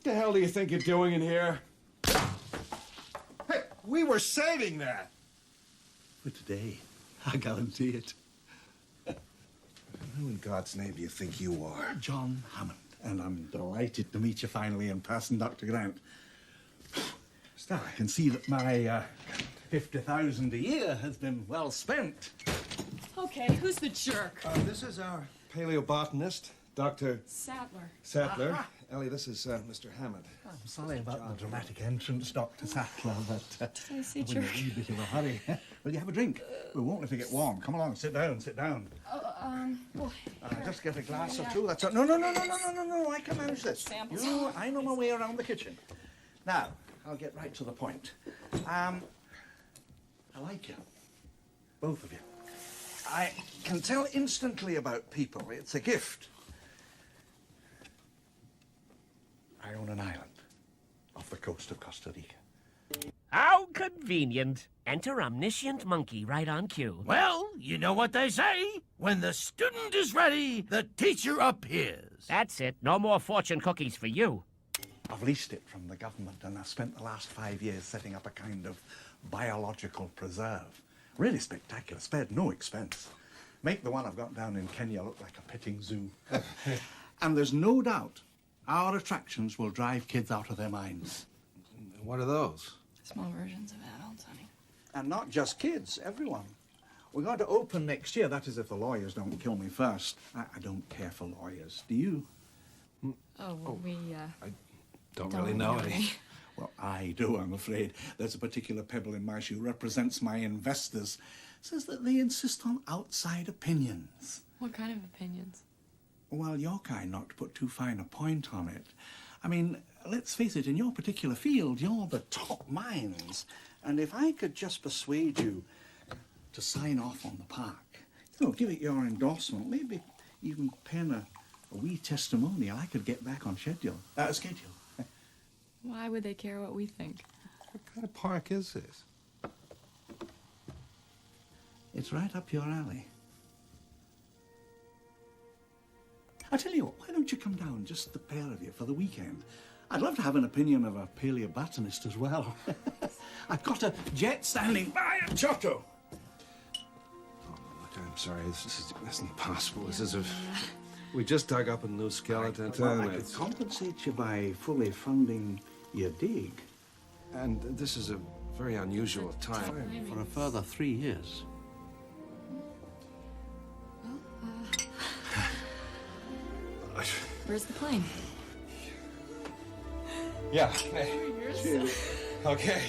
the hell do you think you're doing in here? Hey, we were saving that. For today, I guarantee it. Who in God's name do you think you are? John Hammond. And I'm delighted to meet you finally in person, Dr. Grant. Still, I can see that my 50,000 a year has been well spent. Okay, who's the jerk? This is our paleobotanist, Dr. Sattler. Sattler. Ellie, this is Mr. Hammond. I'm sorry about the dramatic entrance, Dr. Sattler, but Did I say I'm in a jerk? wee bit of a hurry. Will you have a drink? We won't if you get warm. Come along, sit down, sit down. Well, Just get a glass or two. That's all. No, I can manage this. Samples. I know my way around the kitchen. Now, I'll get right to the point. I like you. Both of you. I can tell instantly about people. It's a gift. I own an island off the coast of Costa Rica. How convenient. Enter omniscient monkey right on cue. Well, you know what they say. When the student is ready, the teacher appears. That's it. No more fortune cookies for you. I've leased it from the government, and I've spent the last 5 years setting up a kind of biological preserve. Really spectacular, spared no expense. Make the one I've got down in Kenya look like a petting zoo. And there's no doubt our attractions will drive kids out of their minds. What are those? small versions of adults, honey. And not just kids, everyone. We're going to open next year. That is if the lawyers don't kill me first. I don't care for lawyers. Do you? We I don't really know any. Well, I do, I'm afraid. There's a particular pebble in my shoe, represents my investors. Says that they insist on outside opinions. What kind of opinions? Well, your kind, not to put too fine a point on it. I mean, let's face it, in your particular field, you're the top minds. And if I could just persuade you to sign off on the park, you know, give it your endorsement, maybe even pen a wee testimonial, I could get back on schedule. Schedule. Why would they care what we think? What kind of park is this? It's right up your alley. I tell you what, why don't you come down, just the pair of you, for the weekend? I'd love to have an opinion of a paleobotanist as well. I've got a jet standing by at Giotto. Oh, look, I'm sorry. This isn't possible. This is a... We just dug up a new skeleton. Well, I could compensate you by fully funding your dig. And this is a very unusual time. For a further 3 years. Where's the plane? Yeah. You're so... Okay.